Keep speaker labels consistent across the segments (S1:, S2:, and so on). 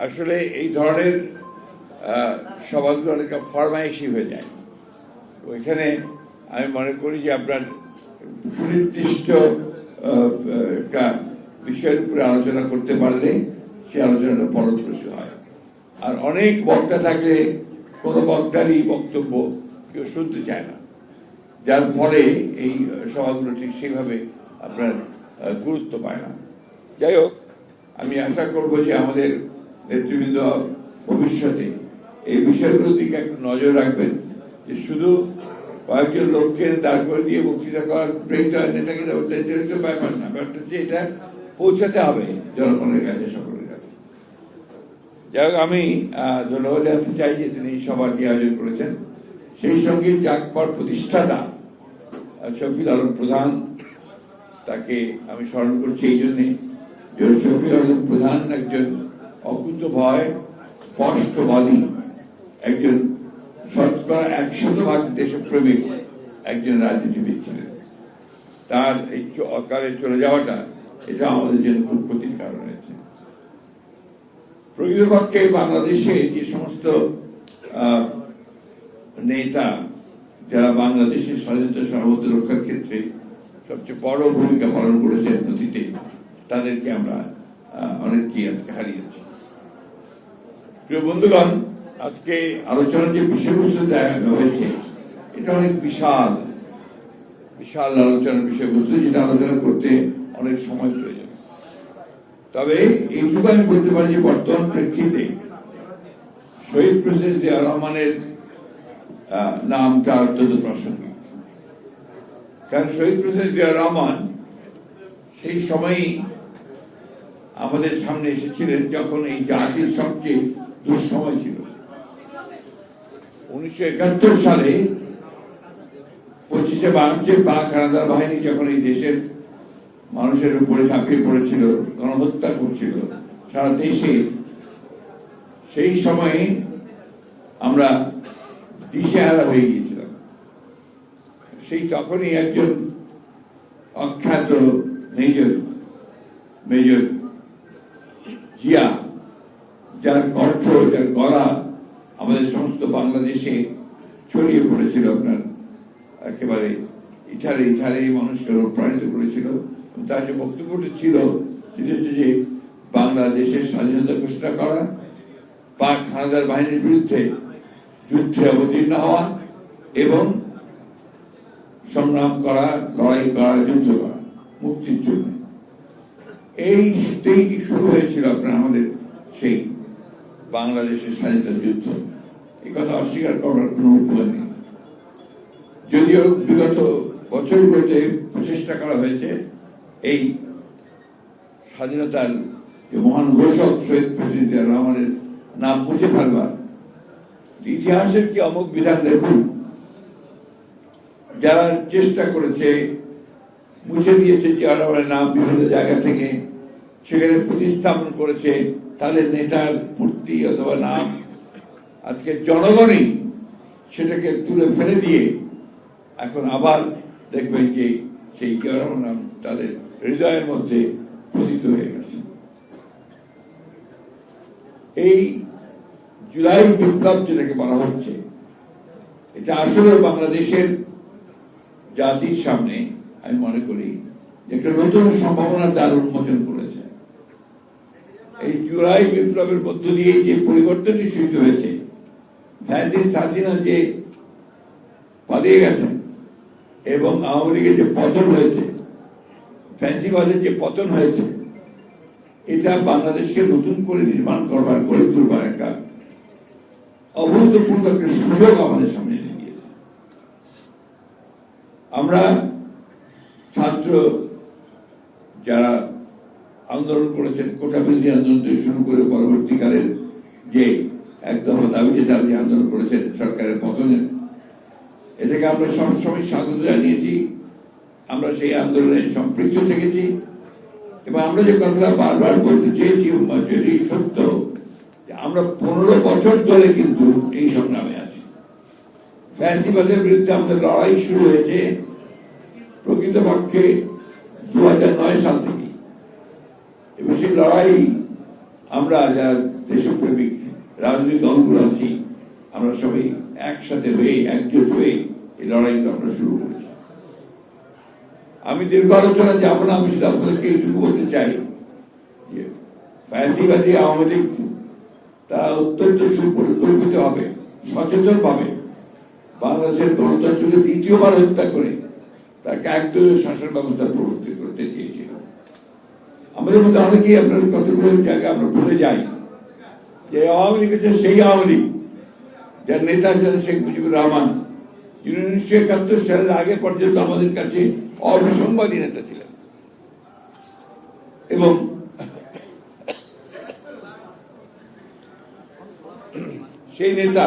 S1: আসলে এই ধরনের সভাগুলো অনেক ফরমাইশি হয়ে যায়। ওইখানে আমি মনে করি যে আপনার সুনির্দিষ্ট একটা বিষয়ের উপরে আলোচনা করতে পারলে সেই আলোচনাটা ফলপ্রসূ হয়। আর অনেক বক্তা থাকলে কোনো বক্তারই বক্তব্য কেউ শুনতে চায় না, যার ফলে এই সভাগুলো ঠিক সেইভাবে আপনার গুরুত্ব পায় না। যাই হোক, আমি আশা করব যে আমাদের নেতৃবৃন্দ ভবিষ্যতে এই বিষয়গুলোর দিকে একটু নজর রাখবেন, যে শুধু কয়েকজন লোককে দাঁড় করে দিয়ে বক্তৃতা করার প্রেরিত নেতাকে ব্যাপার না, ব্যাপারটা হচ্ছে এটা পৌঁছাতে হবে জনগণের কাছে, সকলের কাছে। যাই হোক, আমি ধন্যবাদ জানাতে চাই যে তিনি এই সভাটি আয়োজন করেছেন। সেই সঙ্গে জাগপর প্রতিষ্ঠাতা শফিউল আলম প্রধান, তাকে আমি স্মরণ করছি এই জন্যে যে শফিউল আলম প্রধান একজন অকুত ভয় স্পষ্টবাদী, একজন শতকরা 100% দেশপ্রেমিক একজন রাজনীতিবিদ ছিলেন। তার এই অকালে চলে যাওয়াটা এটা আমাদের জন্য খুব ক্ষতির কারণ হয়েছে। প্রকৃতপক্ষে বাংলাদেশে যে সমস্ত নেতা যারা বাংলাদেশের স্বাধীনতা সার্বভৌমত্ব রক্ষার ক্ষেত্রে সবচেয়ে বড় ভূমিকা পালন করেছেন অতীতে, তাদেরকে আমরা অনেককেই আজকে হারিয়েছি। প্রিয় বন্ধুগণ, আজকে আলোচনার যে বিষয়বস্তু দেওয়া হয়েছে এটা অনেক বিশাল বিশাল আলোচনার বিষয়বস্তু, যেটা আলোচনা করতে অনেক সময় প্রয়োজন। তবে এইটুকু আমি বলতে পারি যে বর্তমান প্রেক্ষিতে শহীদ প্রেসিডেন্ট জিয়া রহমানের নামটা অত্যন্ত প্রাসঙ্গিক। কারণ শহীদ প্রেসিডেন্ট জিয়া রহমান সেই সময়ই আমাদের সামনে এসেছিলেন যখন এই জাতির সবচেয়ে দুঃসময় ছিল। 1971 সালে 25শে মার্চে পাক হানাদার বাহিনী যখন এই দেশের মানুষের উপরে ঝাঁপিয়ে পড়েছিল, গণহত্যা করছিল সারা দেশে, সেই সময়ে আমরা দিশেহারা হয়ে গিয়েছিলাম। সেই তখনই একজন অখ্যাত মেজর জিয়া, যার কণ্ঠ, যার গলা আমাদের সমস্ত বাংলাদেশে ছড়িয়ে পড়েছিল, আপনার একেবারে ইথারে ইথারে মানুষকে অনুপ্রাণিত করেছিল। তার যে বক্তব্যটি ছিল সেটা হচ্ছে যে বাংলাদেশের স্বাধীনতা ঘোষণা করা, পাক হানাদার বাহিনীর বিরুদ্ধে যুদ্ধে অবতীর্ণ হওয়া এবং সংগ্রাম করা, লড়াই করা, যুদ্ধ করা মুক্তির জন্য। এই শুরু হয়েছিল আপনার আমাদের সেই বাংলাদেশের স্বাধীনতা যুদ্ধ। এই কথা অস্বীকার করার কোন উপায় নেই। যদিও বিগত বছরগুলোতে প্রচেষ্টা করা হয়েছে এই স্বাধীনতার যে মহান ঘোষক শহীদ প্রেসিডেন্ট জিয়া রহমানের নাম মুছে ফেলবার। ইতিহাসের কি অমুক বিধান দেখুন, যারা চেষ্টা করেছে মুছে দিয়েছে জিয়া রহমানের নাম বিভিন্ন জায়গা থেকে, সেখানে প্রতিস্থাপন করেছে তাদের নেতার মূর্তি অথবা নাম। আজকে জনগণই সেটাকে তুলে ফেলে দিয়ে এখন আবার দেখবেন যে সেই জিয়া রহমানের নাম তাদের হৃদয়ের মধ্যে প্রথিত হয়ে গেছে। এই জুলাই বিপ্লব যেটাকে বলা হচ্ছে, এটা আসলে বাংলাদেশের জাতির সামনে আমি মনে করি একটা নতুন সম্ভাবনার দ্বার উন্মোচন করেছে। এই জুলাই বিপ্লবের মধ্য দিয়ে যে পরিবর্তনটি শুরু হয়েছে, ফ্যাসিস্ট হাসিনা যে পালিয়ে গেছেন এবং আওয়ামী লীগের যে পতন হয়েছে, ফ্যাসিবাদের যে পতন হয়েছে, এটা বাংলাদেশকে নতুন করে নির্মাণ করবার, গড়ে তুলবার একটা অভূতপূর্ব একটা সুযোগ আমাদের সামনে এনে দিয়েছে। আমরা ছাত্র যারা আন্দোলন করেছেন, কোটা বিরোধী আন্দোলন থেকে শুরু করে পরবর্তীকালের যে একদম দাবিতে তারা যে আন্দোলন করেছেন সরকারের পতনের, এটাকে আমরা সবসময় স্বাগত জানিয়েছি। আমরা সেই আন্দোলনে সম্পৃক্ত থেকেছি এবং আমরা যে কথাটা বারবার বলতে চেয়েছি, যদি সত্য, আমরা 15 বছর ধরে কিন্তু এই সংগ্রামে আছি। ফ্যাসিবাদের বিরুদ্ধে আমাদের লড়াই শুরু হয়েছে প্রকৃতপক্ষে 2009 সাল থেকে, এবং সেই লড়াই আমরা যারা দেশপ্রেমিক রাজনৈতিক দলগুলো আছি, আমরা সবাই একসাথে হয়ে একজোট হয়ে এই লড়াইটা আমরা শুরু করেছি। আমি দীর্ঘ আলোচনা যাব না, আমি শুধু আপনাদেরকে এইটুকু বলতে চাই যে ফ্যাসিবাদী আওয়ামী লীগ তারা অত্যন্ত সুপরিকল্পিত হবে, সচেতন ভাবে বাংলাদেশের গণতন্ত্রকে দ্বিতীয়বার হত্যা করে তাকে একদলীয় শাসন ব্যবস্থা প্রবর্তন করতে চেয়েছিল। আমাদের মধ্যে অনেকেই আপনার কতগুলো জায়গায় আমরা ভুলে যাই যে আওয়ামী লীগ হচ্ছে সেই আওয়ামী লীগ যার নেতা ছিলেন শেখ মুজিবুর রহমান, যিনি 1971 সালের আগে পর্যন্ত আমাদের কাছে অবিসংবাদী নেতা ছিলেন। এবং সেই নেতা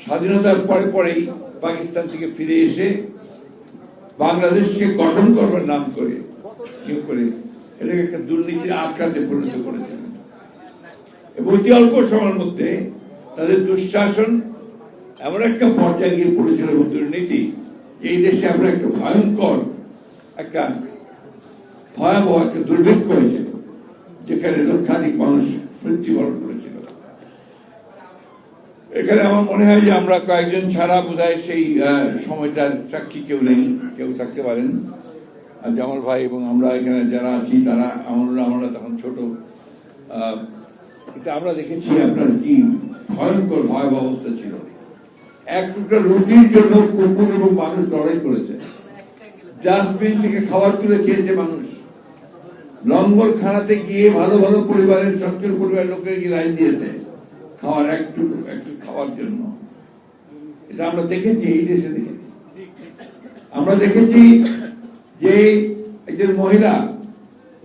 S1: স্বাধীনতার পরে পরেই পাকিস্তান থেকে ফিরে এসে বাংলাদেশকে গঠন করবার নাম করে এটাকে একটা দুর্নীতির আখড়াতে পরিণত করেছিলেন। এবং অতি অল্প সময়ের মধ্যে তাদের দুঃশাসন এমন একটা পর্যায়ে গিয়ে পড়েছিল এবং দুর্নীতি, এই দেশে আমরা একটা ভয়ঙ্কর একটা ভয়াবহ একটা দুর্ভিক্ষ হয়েছিল, যেখানে লক্ষাধিক মানুষ মৃত্যুবরণ করেছিল। এখানে আমার মনে হয় যে আমরা কয়েকজন ছাড়া বোধহয় সেই সময়টার সাক্ষী কেউ নেই, কেউ থাকতে পারেন। জামাল ভাই এবং আমরা এখানে যারা আছি তারা আমরা তখন ছোট, কিন্তু আমরা দেখেছি আপনার কি ভয়ঙ্কর ভয়াবহ অবস্থা ছিল। এক টুকরা রুটির জন্য কুকুর এবং মানুষ লড়াই করেছে, ডাস্টবিন থেকে খাবার তুলে খেয়েছে মানুষ, লঙ্গর খানাতে গিয়ে ভালো ভালো পরিবারের সচ্ছল পরিবারের লোকের গিয়ে লাইন দিয়েছে খাওয়ার একটু খাওয়ার জন্য। এটা আমরা দেখেছি, এই দেশে দেখেছি। আমরা দেখেছি যে একজন মহিলা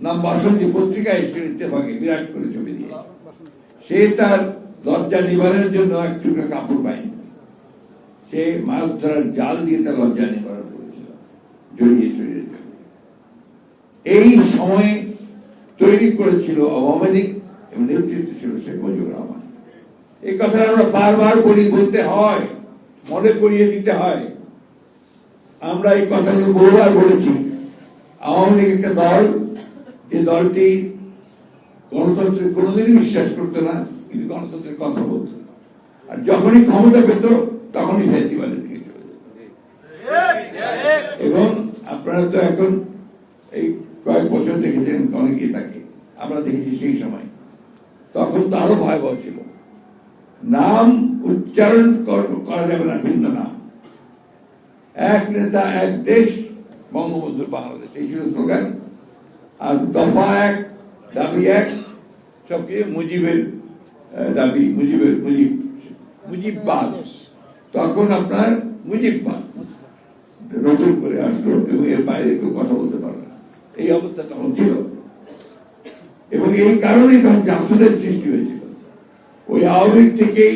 S1: নাম বাসন্তী, পত্রিকায় ইত্তেফাকে বিরাট করে ছবি দিয়ে, সে তার লজ্জা নিবারণের জন্য এক টুকরা কাপড় পায়নি, সে মাছ ধরার জাল দিয়ে তার লজ্জা নিবারণ করেছিল জড়িয়ে শরীরের জন্য। এই সময়ে তৈরি করেছিল আওয়ামী লীগ এবং নেতৃত্ব ছিল শেখ মুজিবুর রহমান। এই কথা আমরা বারবার বলতে হয়, মনে করিয়ে দিতে হয়। আমরা এই কথাগুলো বহুবার বলেছি। আওয়ামী লীগ একটা দল, যে দলটি গণতন্ত্রে কোনোদিনই বিশ্বাস করতো না, কিন্তু গণতন্ত্রের কথা বলতো, আর যখনই ক্ষমতা পেত তখনই ফ্যাসিবাদের দিকে চলে যেত। এবং আপনারা তো এখন এই কয়েক বছর দেখেছেন অনেকেই তাকে, আমরা দেখেছি সেই সময়, তখন তো আরো ভয়াবহ ছিল। নাম উচ্চারণ করা যাবে না, ভিন্ন নাম, এক নেতা এক দেশ, বঙ্গবন্ধু বাংলাদেশ, এই ছিল স্লোগান। আর দফা এক, দাবি এক, সবকিছু মুজিবের দাবি, মুজিববাদ। তখন আপনার মুজিববাদ নতুন করে আসলো এবং এর বাইরে কেউ কথা বলতে পারবে না, এই অবস্থা তখন ছিল। এবং এই কারণেই তখন জাসুদের সৃষ্টি হয়েছিল। ওই আওয়ামী লীগ থেকেই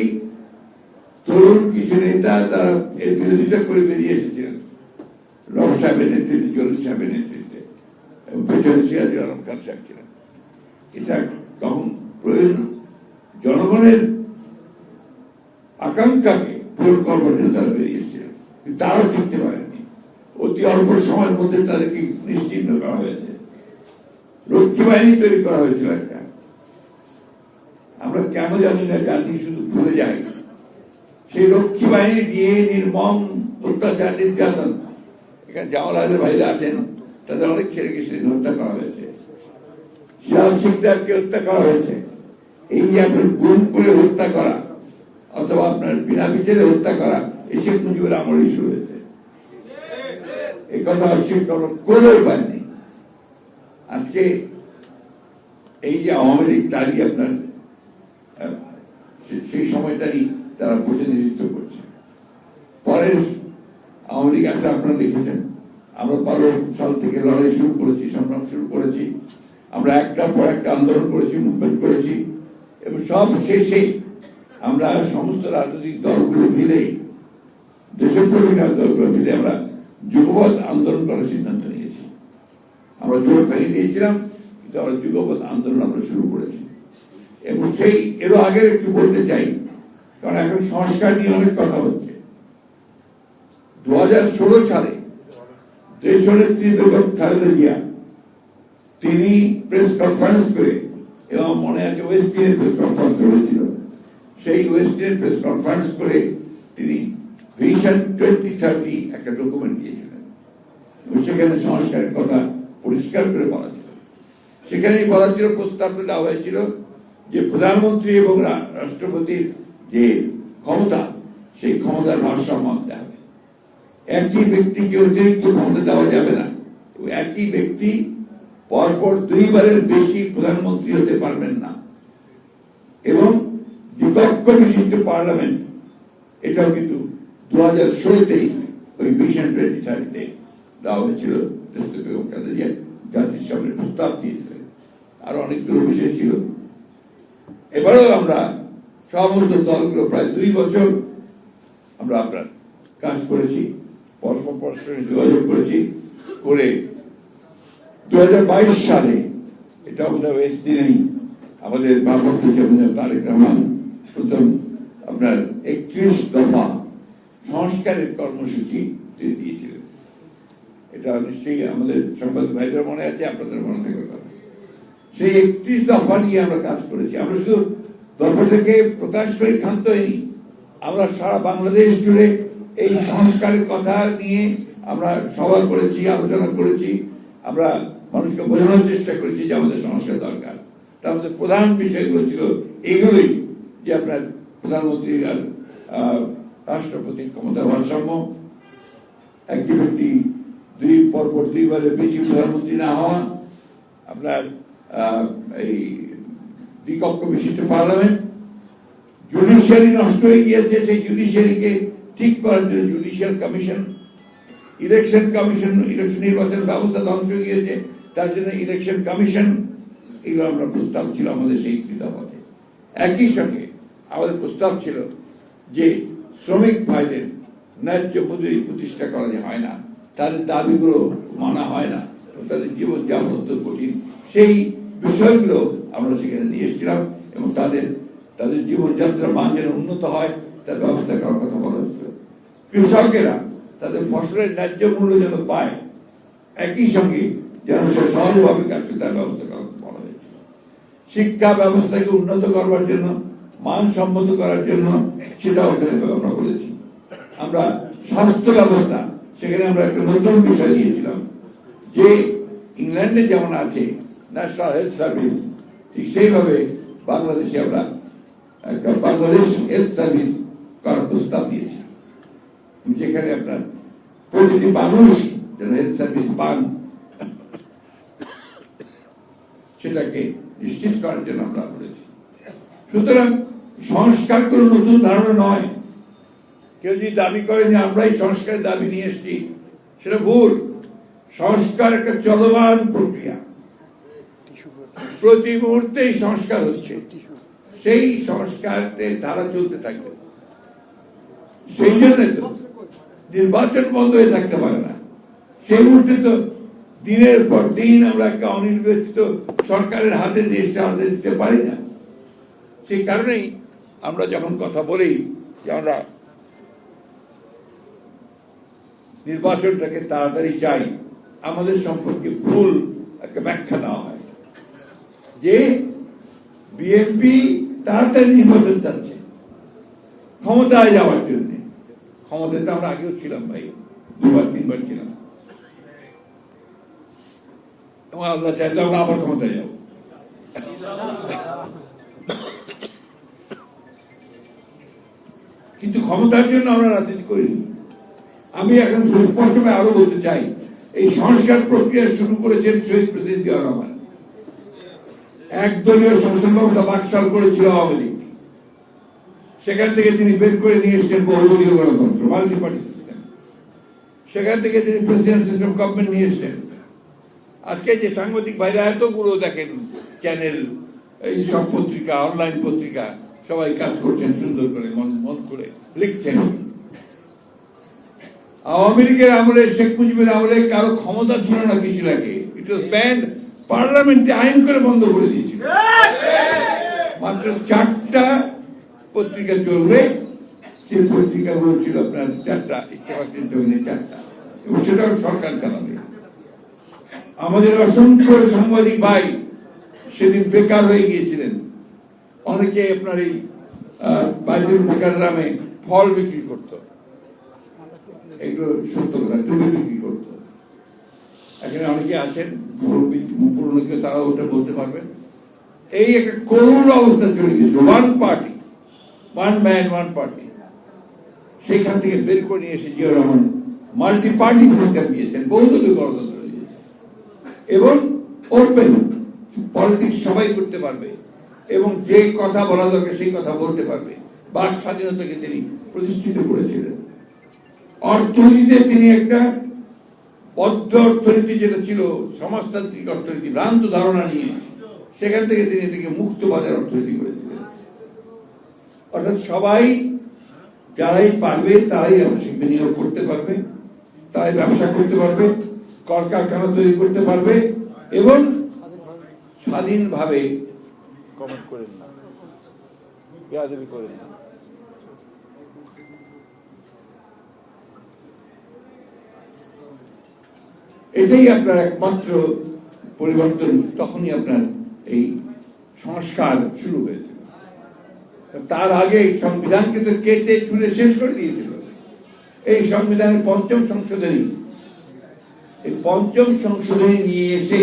S1: তরুণ কিছু নেতা তারা এর বিরোধিতা করে বেরিয়ে এসেছিলেন, রব সাহেবের নেতৃত্বে, জলিল সাহেবের নেতৃত্বে, এবং পেছনে সিরাজুল আলম খান সাহেব ছিলেন। এটা তখন প্রয়োজন জনগণের আকাঙ্ক্ষাকে পূরণ করবার জন্য তারা বেরিয়ে এসেছিলেন, কিন্তু তারাও টিকতে পারেননি। অতি অল্প সময়ের মধ্যে তাদেরকে নিশ্চিহ্ন করা হয়েছে। রক্ষী বাহিনী তৈরি করা হয়েছিল একটা। আমরা কেন জানি না, জাতি শুধু ভুলে যাই, সেই রক্ষী বাহিনী দিয়ে নির্মম অত্যাচার, নির্যাতন। এখানে জামাল আজের ভাইরা আছেন, তাদের অনেক ছেলেকে সেদিন হত্যা করা হয়েছে, শিয়াল শিকদারকে হত্যা করা হয়েছে। এই যে আপনার গুম করে হত্যা করা অথবা আপনার বিনা বিচারে হত্যা করা, এই শেখ মুজিবুর আমলেই শুরু হয়েছে। এই কথা অস্বীকার করার কোনো উপায় নেই। আজকে এই যে আওয়ামী লীগ, তারই আপনার সেই সময়টারই তারা প্রতিনিধিত্ব করছে। পরের আওয়ামী লীগ আসে, আপনারা দেখেছেন, আমরা 12 সাল থেকে লড়াই শুরু করেছি, সংগ্রাম শুরু করেছি। আমরা একটার পর একটা আন্দোলন করেছি, মুভমেন্ট করেছি, এবং সব শেষে আমরা সমস্ত রাজনৈতিক দলগুলো মিলে, দেশের প্রতিকার দলগুলো মিলে আমরা যুগপৎ আন্দোলন করার সিদ্ধান্ত নিয়েছি। আমরা জোর ভেঙে দিয়েছিলাম, কিন্তু আমরা যুগপৎ আন্দোলন আমরা শুরু করেছি। এবং সেই এরও আগে একটু বলতে চাই, কারণ এখন সংস্কার নিয়ে অনেক কথা হচ্ছে। 2016 সালে দেশনেত্রী বেগম খালেদা জিয়া তিনি প্রেস কনফারেন্স করে এবং মনে আছে ওয়েস্টিনের প্রেস কনফারেন্স হয়েছিল, সেই ওয়েস্টিনের প্রেস কনফারেন্স করে তিনি ভিশন 2030 একটা ডকুমেন্ট দিয়েছিলেন। সেখানে সংস্কারের কথা পরিষ্কার করে বলা ছিল। সেখানেই বলা ছিল, প্রস্তাবটা দেওয়া হয়েছিল যে প্রধানমন্ত্রী এবং রাষ্ট্রপতির যে ক্ষমতা, সেই ক্ষমতার ভারসাম্য আনতে হবে। একই ব্যক্তিকে অতিরিক্ত ক্ষমতা দেওয়া যাবে না। একই ব্যক্তি পরপর 2 বারের বেশি প্রধানমন্ত্রী হতে পারবেন না। এবং দ্বিকক্ষ বিশিষ্ট পার্লামেন্ট, এটাও কিন্তু 2016তেই ওই ভিশন 2030-তে দেওয়া হয়েছিল। জাতির সামনে প্রস্তাব দিয়েছিলেন, আরো অনেকগুলো বিষয় ছিল। এবারেও আমরা সমস্ত দলগুলো প্রায় 2 বছর আমরা আপনার কাজ করেছি, পরস্পর যোগাযোগ করেছি, করে 2022 সালে, এটা আমাদের ওয়েস্টি নেই, আমাদের ভারপ্রাপ্ত চেয়ারম্যান তারেক রহমান প্রথম আপনার 31 দফা সংস্কারের কর্মসূচি দিয়েছিলেন। এটা নিশ্চয়ই আমাদের সাংবাদিক ভাইদের মনে আছে, আপনাদের মনে থাকার কথা। সেই 31 দফা নিয়ে আমরা কাজ করেছি। আমরা শুধু দফা থেকে প্রকাশ করে ক্ষান্ত হয়নি, আমরা সারা বাংলাদেশ জুড়ে এই সংস্কারের কথা নিয়ে আমরা সভা করেছি, আলোচনা করেছি, আমরা মানুষকে বোঝানোর চেষ্টা করেছি যে আমাদের সংস্কার দরকার। তার মধ্যে প্রধান বিষয়গুলো ছিল এগুলোই, যে আপনার প্রধানমন্ত্রী আর রাষ্ট্রপতির ক্ষমতার ভারসাম্য, একই ব্যক্তি পরপর 2 বারের বেশি প্রধানমন্ত্রী না হওয়া, আপনার এই দ্বিকক্ষ বিশিষ্ট পার্লামেন্ট, জুডিশিয়ারি নষ্ট হয়ে গিয়েছে, সেই জুডিশিয়ারিকে ঠিক করার জন্য judicial commission, election commission, election নির্বাচন ব্যবস্থা ধ্বংস হয়ে গিয়েছে, তার জন্য ইলেকশন কমিশন, এগুলো আমরা প্রস্তাব ছিল আমাদের সেই দফাতে। একই সঙ্গে আমাদের প্রস্তাব ছিল যে শ্রমিক ভাইদের ন্যায্য মজুরি প্রতিষ্ঠা করা হয় না, তাদের দাবিগুলো মানা হয় না, তাদের জীবনযাপন অত্যন্ত কঠিন, সেই বিষয়গুলো আমরা সেখানে নিয়ে এসেছিলাম এবং তাদের জীবনযাত্রার মান যেন উন্নত হয় তার ব্যবস্থা করার কথা বলা হয়েছিল। কৃষকেরা তাদের ফসলের ন্যায্য মূল্য যেন পায়, একই সঙ্গে যেন সে সহজভাবে কাজ করে তার ব্যবস্থা করার কথা বলা হয়েছিল। শিক্ষা ব্যবস্থাকে উন্নত করবার জন্য, মানসম্মত করার জন্য, সেটা ওখানে আমরা বলেছি। আমরা স্বাস্থ্য ব্যবস্থা, সেখানে আমরা একটা নতুন বিষয় দিয়েছিলাম যে ইংল্যান্ডে যেমন আছে ন্যাশনাল হেলথ সার্ভিস, ঠিক সেইভাবে বাংলাদেশে আমরা একটা বাংলাদেশ হেলথ সার্ভিস করার প্রস্তাব দিয়েছি, যেখানে আপনার প্রতিটি মানুষ যেন হেলথ সার্ভিস পান, সেটাকে নিশ্চিত করার জন্য আমরা বলেছি। সুতরাং সংস্কার কোনো নতুন ধারণা নয়। কেউ যদি দাবি করে যে আমরাই সংস্কারের দাবি নিয়ে এসেছি, সেটা ভুল। সংস্কার একটা চলমান প্রক্রিয়া, প্রতি মুহূর্তেই সংস্কার হচ্ছে, সেই সংস্কারের ধারা চলতে থাকবে। সেই জন্য তো নির্বাচন বন্ধ হয়ে থাকতে পারে না। সেই মুহূর্তে তো দিনের পর দিন আমরা একটা অনির্বাচিত সরকারের হাতে দেশটা হাতে দিতে পারি না। সেই কারণেই আমরা যখন কথা বলি যে আমরা নির্বাচনটাকে তাড়াতাড়ি চাই, আমাদের সম্পর্কে ভুল একটা ব্যাখ্যা দেওয়া হয় যে বিএনপি তাড়াতাড়ি নির্বাচন চাচ্ছে ক্ষমতায় যাওয়ার জন্য। ক্ষমতাটা আমরা আগেও ছিলাম ভাই, 2-3 বার ছিলাম, এবং আল্লাহ চাইতো আমরা আবার ক্ষমতায় যাব। কিন্তু ক্ষমতার জন্য আমরা রাজনীতি করিনি। আমি এখন স্পষ্টভাবে আরো বলতে চাই, এই সংস্কার প্রক্রিয়া শুরু করেছেন শহীদ প্রেসিডেন্ট জিয়াউর রহমান। একদলীয় শাসন ব্যবস্থা বাকশাল করেছিল আওয়ামী লীগ, সেখান থেকে তিনি বের করে নিয়ে এসেছেন বহুদলীয় গণতন্ত্র, মাল্টি পার্টি সিস্টেম। সেখান থেকে তিনি প্রেসিডেন্ট সিস্টেম গভর্নমেন্ট নিয়ে এসেছেন। আজকে যে সাংবাদিক ভাইরা এতগুলো দেখেন চ্যানেল, এই সব পত্রিকা, অনলাইন পত্রিকা, সবাই কাজ করছেন সুন্দর করে, মন করে লিখছেন। আওয়ামী লীগের আমলে, শেখ মুজিবের আমলে কারো ক্ষমতা ছিল না কিছু লাগে, ইট ওয়াজ ব্যান্ড, পার্লামেন্টে আইন করে বন্ধ করে দিয়েছিল। মাত্র 4টা পত্রিকা চলবে, সেই পত্রিকাগুলো ছিল আপনার 4টা, ইত্তেফাক, 4টা, এবং সেটাও সরকার চালাবে। আমাদের অসংখ্য সাংবাদিক ভাই সেদিন বেকার হয়ে গিয়েছিলেন। অনেকে আপনার এই বাইতুল মুকাররমে ফল বিক্রি করত, এগুলো সত্য কথা, টুপি বিক্রি করত। এখানে অনেকে আছেন পুরনো কেউ, তারা ওটা বলতে পারবেন। এই একটা করুণ অবস্থা চলে গেছে, one party, one man one party. সেইখান থেকে বের করে নিয়ে এসে Ziaur Rahman multi party system দিয়েছেন, বহুদলীয় গণতন্ত্র দিয়েছেন, এবং ওপেন পলিটিক্স সবাই করতে পারবে, এবং যে কথা বলা দরকার সেই কথা বলতে পারবে। বাক স্বাধীনতাকে তিনি প্রতিষ্ঠিত করেছিলেন। অর্থনীতিতে তিনি একটা বদ্ধ অর্থনীতি, যেটা ছিল সমাজতান্ত্রিক অর্থনীতি, ভ্রান্ত ধারণা নিয়ে, সেখান থেকে তিনি এটাকে মুক্ত বাজার অর্থনীতি করেছিলেন। অর্থাৎ সবাই, যারাই পারবে তারাই বিনিয়োগ করতে পারবে, তারাই ব্যবসা করতে পারবে, কলকারখানা তৈরি করতে পারবে, এবং স্বাধীনভাবে কমেন্ট করেন না, বেয়াদবি করেন না। এটাই আপনার একমাত্র পরিবর্তন। তখনই আপনার এই সংস্কার শুরু হয়েছে। তার আগে সংবিধানকে তো কেটে ছুঁড়ে শেষ করে দিয়েছিল। এই সংবিধানের পঞ্চম সংশোধনী, এই পঞ্চম সংশোধনী নিয়ে এসে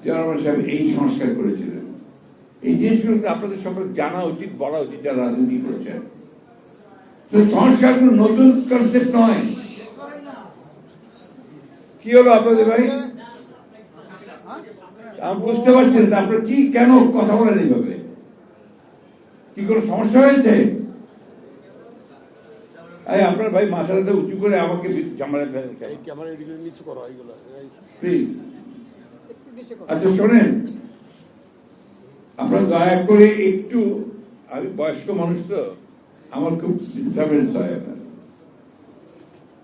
S1: জনগণ সাহেব এই সংস্কার করেছিলেন। এই জিনিসগুলো আপনাদের সকল জানা উচিত, বলা উচিত যারা রাজনীতি করেছেন। তো সংস্কারগুলো নতুন কনসেপ্ট নয়। কি হলো আপনাদের ভাই? আমি বুঝতে পারছি না আপনার কি, কেন কথা বলেন এইভাবে? কি কোনো সমস্যা হয়েছে? আপনার ভাই মাথাটা উঁচু করে আমাকে জামালে ফেলেন প্লিজ। আচ্ছা শোনেন, আপনার দয়া করে একটু, আমি বয়স্ক মানুষ তো, আমার খুব ডিস্টার্বেন্স হয়, আপনার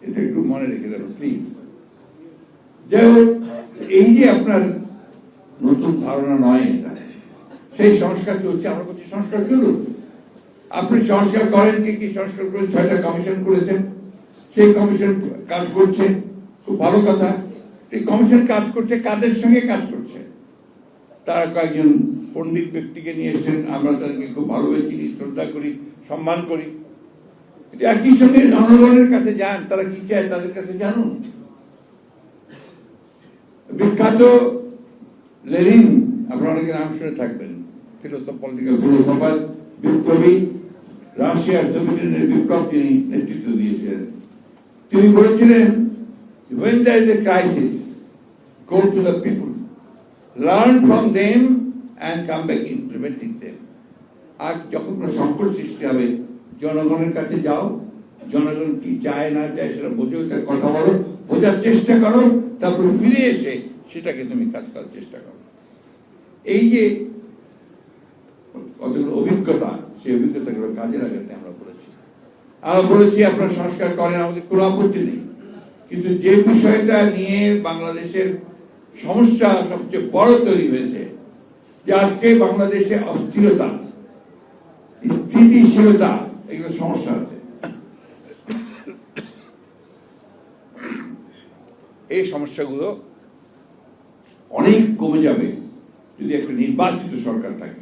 S1: এটা একটু মনে রেখে দেবেন প্লিজ। যাই হোক, এই যে আপনার নতুন ধারণা নয় এটা, সেই সংস্কার চলছে, আমরা করছি সংস্কার চলুন। আপনি সংস্কার করেন, কি সংস্কার করেন, 6টা কমিশন করেছেন, সেই কমিশন কাজ করছে, খুব ভালো কথা। এই কমিশন কাজ করছে, কাদের সঙ্গে কাজ করছে? তারা কয়েকজন পণ্ডিত ব্যক্তিকে নিয়ে এসেছেন, আমরা তাদেরকে খুব ভালোভাবে চিনি, শ্রদ্ধা করি, সম্মান করি। একই সঙ্গে জনগণের কাছে যান, তারা কি চায় তাদের কাছে জানুন। বিখ্যাত লেনিন, আপনারা অনেকে নাম শুনে থাকবেন, পলিটিক্যাল ফিলোসফার, বিপ্লবী, রাশিয়ার সোভিয়েত ইউনিয়নের বিপ্লব তিনি নেতৃত্ব দিয়েছিলেন। তিনি বলেছিলেন, when there is a crisis, go to the people, learn from them and come back implementing them. আর যখন কোনো সংকট সৃষ্টি হবে, জনগণের কাছে যাও, জনগণ কি চায় না চায় সেটা বোঝো, তার কথা বলো, বোঝার চেষ্টা করো, তারপর ফিরে এসে সেটাকে তুমি কাজ করার চেষ্টা করো। এই যে কতগুলো অভিজ্ঞতা, সেই অভিজ্ঞতাগুলো কাজে লাগাতে আমরা বলেছি আপনারা সংস্কার করেন, আমাদের কোনো আপত্তি নেই। কিন্তু যে বিষয়টা নিয়ে বাংলাদেশের সমস্যা সবচেয়ে বড় তৈরি হয়েছে, যে আজকে বাংলাদেশে অস্থিরতা, স্থিতিশীলতা, এগুলো সমস্যা আছে। এই সমস্যাগুলো অনেক কমে যাবে যদি একটা নির্বাচিত সরকার থাকে।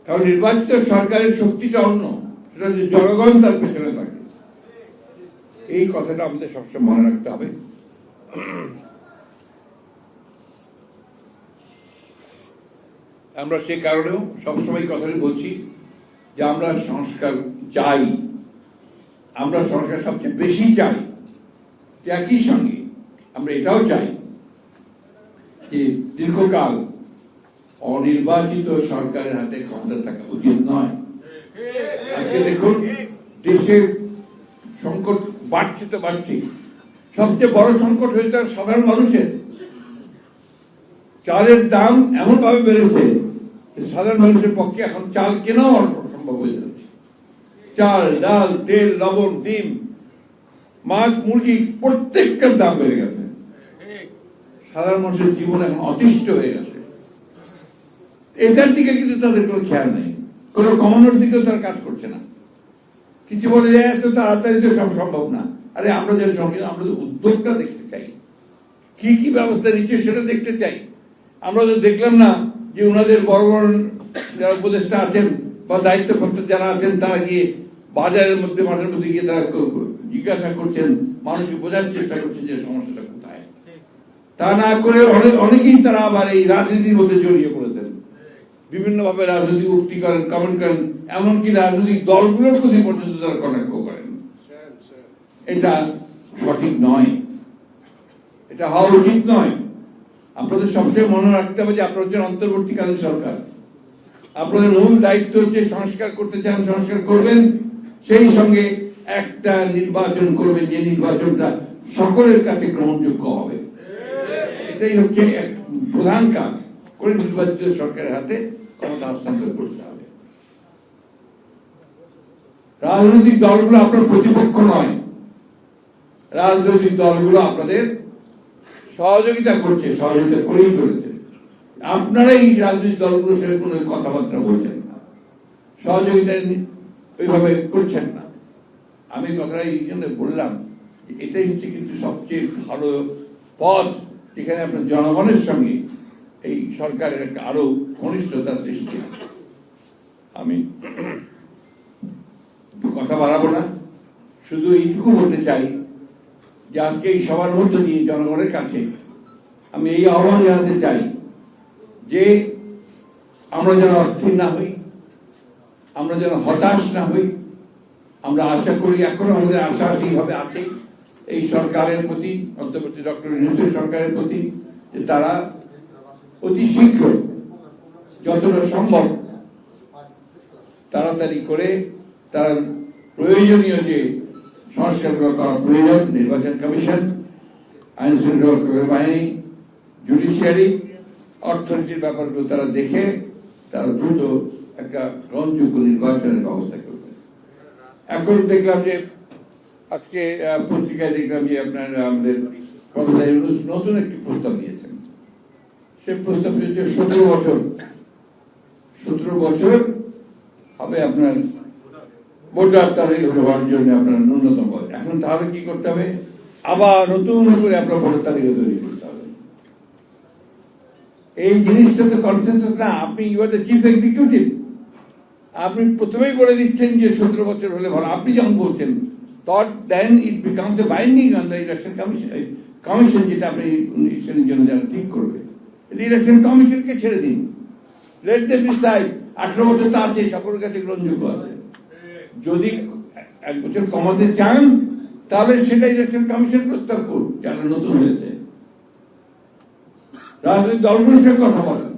S1: কারণ নির্বাচিত সরকারের শক্তিটা অন্য, সেটা যে জনগণ তার পেছনে থাকে। এই কথাটা আমাদের সবসময় মনে রাখতে হবে। আমরা সে কারণেও সবসময় কথাটি বলছি যে আমরা সংস্কার চাই, আমরা সংস্কার সবচেয়ে বেশি চাই। একই সঙ্গে আমরা এটাও চাই যে দীর্ঘকাল অনির্বাচিত সরকারের হাতে ক্ষমতা থাকা উচিত নয়। আজকে দেখুন দেশে সংকট বাড়ছে তো বাড়ছে, সবচেয়ে বড় সংকট হয়েছে সাধারণ মানুষের। চালের দাম এমন ভাবে বেড়েছে সাধারণ মানুষের পক্ষে এখন চাল কেনাও অসম্ভব হয়ে যাচ্ছে। চাল, ডাল, তেল, লবণ, ডিম, মাছ, মুরগি, প্রত্যেকটার দাম বেড়ে গেছে। সাধারণ মানুষের জীবন এখন অতিষ্ঠ হয়ে গেছে। এটার দিকে কিন্তু তাদের কোনো খেয়াল নেই, কোনো কমানোর দিকেও তারা কাজ করছে না। কিছু বলে যায় এত তাড়াতাড়ি তো সব সম্ভব না। আরে আমরা যেটা সম্ভব, আমরা তো উদ্যোগটা দেখতে চাই, কি কি ব্যবস্থা নিচ্ছে সেটা দেখতে চাই। আমরা তো দেখলাম না যে ওনাদের বড় বড় যারা উপদেষ্টা আছেন বা দায়িত্বপ্রাপ্ত যারা আছেন তারা গিয়ে বাজারের মধ্যে মাঠের মধ্যে গিয়ে তারা জিজ্ঞাসা করছেন, মানুষকে বোঝার চেষ্টা করছেন যে সমস্যাটা কোথায়। তা না করে অনেকেই তারা আবার এই রাজনীতির মধ্যে জড়িয়ে পড়েছেন, বিভিন্ন ভাবে রাজনৈতিক উক্তি করেন, কমেন্ট করেন, এমনকি রাজনৈতিক দলগুলোর প্রতি পর্যন্ত তারা কটাক্ষ করেন। এটা সঠিক নয়, এটা হওয়া উচিত নয়। আপনাদের সবসময় মনে রাখতে হবে যে আপনারা হচ্ছেন অন্তর্বর্তীকালীন সরকার। আপনাদের মূল দায়িত্ব হচ্ছে সংস্কার করতে চান, সংস্কার করবেন, সেই সঙ্গে একটা নির্বাচন করবেন যে নির্বাচনটা সকলের কাছে গ্রহণযোগ্য হবে। এটাই হচ্ছে এক প্রধান কাজ করে নির্বাচিত সরকারের হাতে ক্ষমতা হস্তান্তর করতে হবে। রাজনৈতিক দলগুলো আপনার প্রতিপক্ষ নয়, রাজনৈতিক দলগুলো আপনাদের সহযোগিতা করছে, সহযোগিতা করেই করেছে। আপনারাই রাজনৈতিক দলগুলোর সঙ্গে কোনো কথাবার্তা বলছেন না, সহযোগিতা ওইভাবে করছেন না। আমি কথাটা এই জন্য বললাম যে এটাই হচ্ছে কিন্তু সবচেয়ে ভালো পথ, যেখানে আপনার জনগণের সঙ্গে এই সরকারের একটা আরো ঘনিষ্ঠতা সৃষ্টি। আমি কথা বাড়াবো না, শুধু এইটুকু বলতে চাই যে আজকে এই সবার মধ্য দিয়ে জনগণের কাছে আমি এই আহ্বান জানাতে চাই যে আমরা যেন অস্থির না হই, আমরা যেন হতাশ না হই। আমরা আশা করি, এখন আমাদের আশা সেইভাবে আছে এই সরকারের প্রতি, অন্তর্বর্তী ডক্টর ইউনূসের সরকারের প্রতি, যে তারা অতি শীঘ্র যতটা সম্ভব তাড়াতাড়ি করে তার প্রয়োজনীয় যে সংস্কারগুলো করা প্রয়োজন, নির্বাচন কমিশন, আইন শৃঙ্খলা বাহিনী, জুডিশিয়ারি, অর্থনীতির ব্যাপারগুলো তারা দেখে তারা দ্রুত একটা গ্রহণযোগ্য নির্বাচনের ব্যবস্থা করবে। এখন দেখলাম যে আজকে পত্রিকায় দেখলাম যে আপনার আমাদের প্রফেসর ইউনূস নতুন একটি প্রস্তাব দিয়েছেন। সে প্রস্তাব হচ্ছে 17 বছর হবে আপনার ভোটার তালিকা হওয়ার জন্য আপনার ন্যূনতম। এখন তাহলে কি করতে হবে? আবার নতুন করে আপনার ভোটার তালিকা তৈরি করতে হবে। এই জিনিসটা তো কনসেনসাস না। আপনি you are the chief executive, আপনি প্রথমেই বলে দিচ্ছেন যে 17 বছর হলে ভালো। আপনি যখন বলছেন then it becomes a binding on the election commission, যেটা আপনি ইলেকশনের জন্য যারা ঠিক করবে, ইলেকশন কমিশনকে ছেড়ে দিন, লেট দেম ডিসাইড। 18 বছর তো আছে, সকলের কাছে গ্রহণযোগ্য আছে। যদি 1 বছর কমাতে চান তাহলে সেটা ইলেকশন কমিশন প্রস্তাব করুন, যারা নতুন হয়েছে। রাজনৈতিক দলগুলোর সঙ্গে কথা বলেন।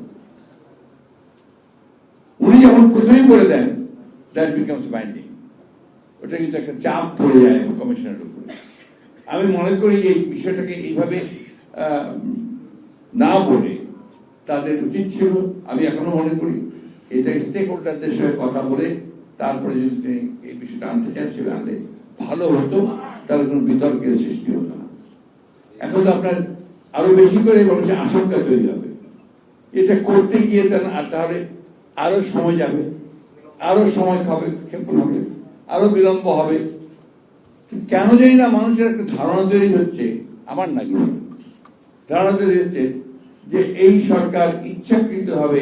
S1: উনি যখন প্রথমেই বলে দেন দ্যাট বিকামস বাইন্ডিং, ওটা কিন্তু একটা চাপ পড়ে যায় কমিশনের উপরে। আমি মনে করি যে এই বিষয়টাকে এইভাবে না বলে তাদের উচিত ছিল, আমি এখনো মনে করি, এটা স্টেক হোল্ডারদের সঙ্গে কথা বলে তারপরে যদি তিনি এই বিষয়টা আনতে চান সেটা আনলে ভালো হতো, তাহলে কোনো বিতর্কের সৃষ্টি হতো না। এখন তো আপনার আরো বেশি করে মানুষের আশঙ্কা তৈরি হবে, এটা করতে গিয়ে তাহলে আরো সময় যাবে, আরো সময় ক্ষেপণ হবে, আরো বিলম্ব হবে। কেন জানি না মানুষের একটা ধারণা তৈরি হচ্ছে, আমার নাকি ধারণা তৈরি হচ্ছে যে এই সরকার ইচ্ছাকৃতভাবে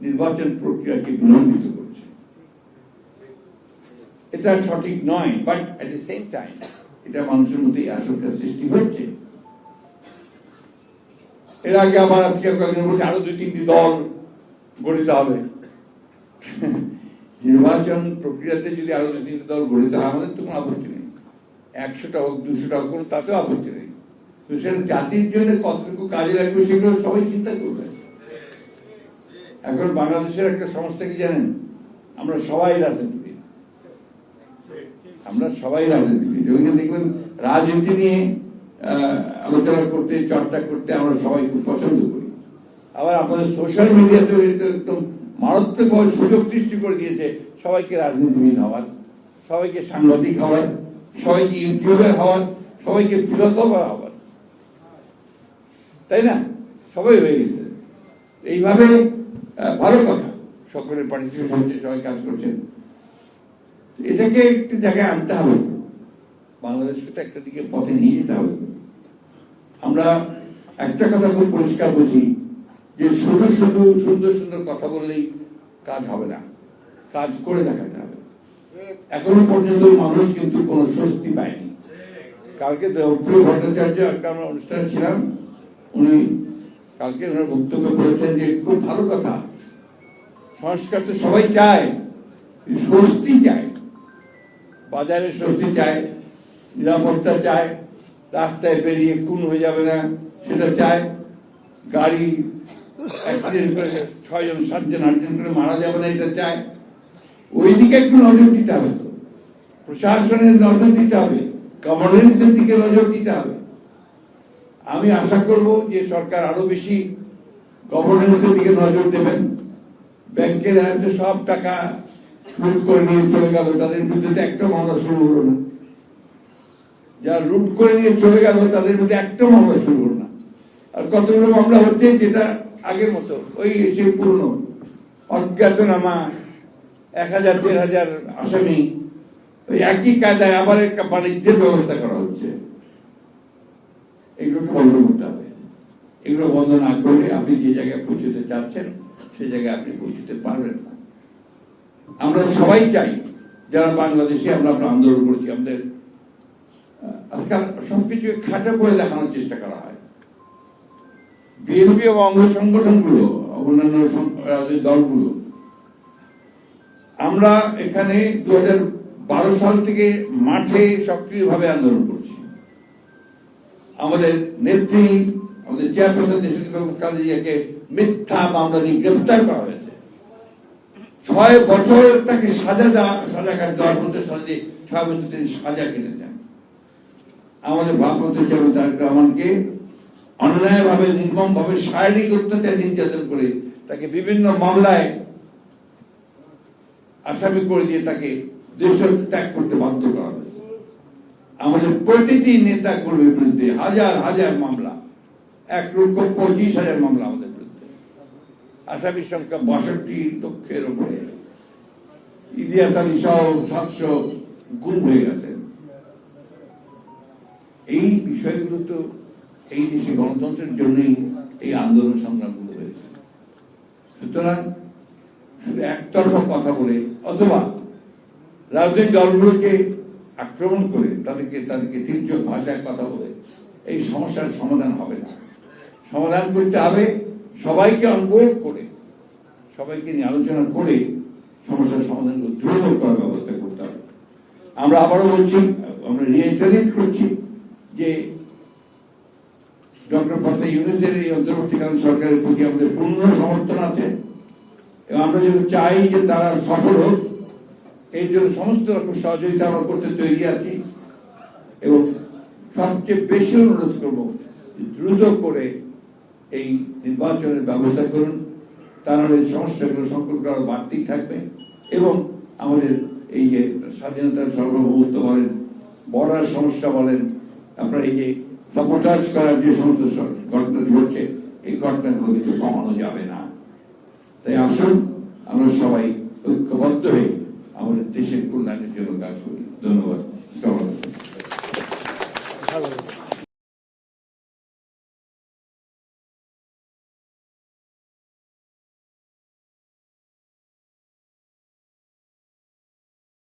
S1: নির্বাচন প্রক্রিয়াকে বিলম্বিত করছে। এটা সঠিক নয়, but at the same time এটা মানুষের মধ্যে আশঙ্কার সৃষ্টি হচ্ছে। এর আগে আবার আজকে কয়েকজন বলছে আরো 2-3টি দল গঠিত হবে। নির্বাচন প্রক্রিয়াতে যদি আরো 2-3টি দল গঠিত হয়, আমাদের তো কোনো আপত্তি নেই। 100টা হোক, 200টা হোক, কোনো তাতেও আপত্তি নেই। তো সেটা জাতির জন্য কতটুকু কাজে লাগবে সেগুলো সবাই চিন্তা করবে। এখন বাংলাদেশের একটা সমস্যা কি জানেন? আমরা সবাই রাজনীতিবিদ, আমরা সবাই রাজনীতিবিদ। ওইখানে দেখবেন রাজনীতি নিয়ে আলোচনা করতে, চর্চা করতে আমরা সবাই খুব পছন্দ করি। আবার আপনাদের সোশ্যাল মিডিয়াতে একদম মারাত্মকভাবে সুযোগ সৃষ্টি করে দিয়েছে সবাইকে রাজনীতিবিদ হওয়ার, সবাইকে সাংবাদিক হওয়ার, সবাইকে ইউটিউবার হওয়ার, সবাইকে ফিলোসফার হওয়ার, তাই না? সবাই হয়ে গেছে এইভাবে। ভালো কথা, সকলের পার্টিসিপেশন হচ্ছে, সবাই কাজ করছেন। এটাকে একটি জায়গায় আনতে হবে, বাংলাদেশকে তো একটা দিকে পথে নিয়ে যেতে হবে। আমরা একটা কথা খুব পরিষ্কার বুঝি যে শুধু শুধু সুন্দর সুন্দর কথা বললেই কাজ হবে না, কাজ করে দেখাতে হবে। এখনো পর্যন্ত মানুষ কিন্তু কোনো স্বস্তি পায়নি। কালকে দেবপ্রিয় ভট্টাচার্য একটা আমরা অনুষ্ঠানে ছিলাম, উনি কালকে ওনার বক্তব্য করেছেন যে খুব ভালো কথা, সংস্কার তো সবাই চায়, স্বস্তি চায়, বাজারে স্বস্তি চায়, নিরাপত্তা চায়, রাস্তায় বেরিয়ে খুন হয়ে যাবে না সেটা চায়, গাড়ি অ্যাক্সিডেন্ট করে 6 জন 7 জন 8 জন করে মারা যাবে না এটা চায়। ওই দিকে একটু নজর দিতে হবে, তো প্রশাসনের নজর দিতে হবে, গভর্নেন্সের দিকে নজর দিতে হবে। আমি আশা করব যে সরকার আরো বেশি গভর্নেন্সের দিকে নজর দেবেন। ব্যাংকের সব টাকা লুট করে নিয়ে চলে গেল, তাদের বিরুদ্ধে একটা মামলা শুরু হলো না। যারা লুট করে নিয়ে চলে গেল তাদের বিরুদ্ধে একটা মামলা শুরু হলো না। আর কতগুলো মামলা হচ্ছে যেটা আগের মতো ওই সেই পুরনো অজ্ঞাতনামা 1000 1500 আসামি, ওই একই কায়দায় আবার একটা বাণিজ্যের ব্যবস্থা করা হচ্ছে। এগুলোকে বন্ধ করতে হবে। এগুলো বন্ধ না করলে আপনি যে জায়গায় পৌঁছতে চাচ্ছেন সে জায়গায় আপনি পৌঁছতে পারবেন না। আমরা সবাই চাই, যারা বাংলাদেশি আমরা আন্দোলন করছি, আমাদের আজকাল সবকিছু খাটো করে দেখানোর চেষ্টা করা হয়। বিএনপি এবং অঙ্গ সংগঠনগুলো, অন্যান্য রাজনৈতিক দলগুলো, আমরা এখানে 2012 সাল থেকে মাঠে সক্রিয়ভাবে আন্দোলন করছি। আমাদের নেত্রী, আমাদের চেয়ারপারসন দেশনেত্রী বেগম খালেদা জিয়াকে মিথ্যা মামলা দিয়ে গ্রেফতার করা হয়েছে। 6 বছর তাকে সাজা দেওয়ার মধ্যে 6 বছর তিনি সাজা কেটেছেন। আমাদের ভারপ্রাপ্ত চেয়ারম্যান তারেক রহমানকে অন্যায়ভাবে নির্মমভাবে শারীরিক অত্যাচার নির্যাতন করে তাকে বিভিন্ন মামলায় আসামি করে দিয়ে তাকে দেশ ত্যাগ করতে বাধ্য করা হয়েছে। আমাদের প্রতিটি নেতা কর্মীর বিরুদ্ধে হাজার হাজার মামলা, 1,25,000 মামলা আমাদের বিরুদ্ধে। আসামির সংখ্যা 62 লক্ষের উপরে। ইলিয়াস আলী সহ 700 গুম হয়ে গেছে। এই বিষয়গুলো তো এই দেশে গণতন্ত্রের জন্যই এই আন্দোলন সংগ্রামগুলো হয়েছে। সুতরাং শুধু একতরফা কথা বলে অথবা রাজনৈতিক দলগুলোকে আক্রমণ করে তাদেরকে তির্যক ভাষায় কথা বলে এই সমস্যার সমাধান হবে না। সমাধান করতে হবে সবাইকে অনবোর্ড করে, সবাইকে নিয়ে আলোচনা করে সমস্যার সমাধানগুলো দ্রুত করার ব্যবস্থা করতে হবে। আমরা আবারও বলছি, আমরা রিইটারেট করছি যে ডক্টর প্রফেসর ইউনূসের এই অন্তর্বর্তীকালীন সরকারের প্রতি আমাদের পূর্ণ সমর্থন আছে এবং আমরা যেন চাই যে তারা সফল হোক। এর জন্য সমস্ত রকম সহযোগিতা আমরা করতে তৈরি আছি এবং সবচেয়ে বেশি অনুরোধ করব দ্রুত করে এই নির্বাচনের ব্যবস্থা করুন। তাহলে সমস্যাগুলো সংকট আরো বাড়তেই থাকবে এবং আমাদের এই যে স্বাধীনতার সার্বভৌমত্ব বলেন, বর্ডার সমস্যা বলেন, আপনার এই যে সাবোটাজ করার যে সমস্ত ঘটনাটি হচ্ছে, এই ঘটনাগুলো কিন্তু কমানো যাবে না। তাই আসুন আমরা সবাই ঐক্যবদ্ধ হয়ে আমাদের দেশের কল্যাণের জন্য কাজ করি। ধন্যবাদ।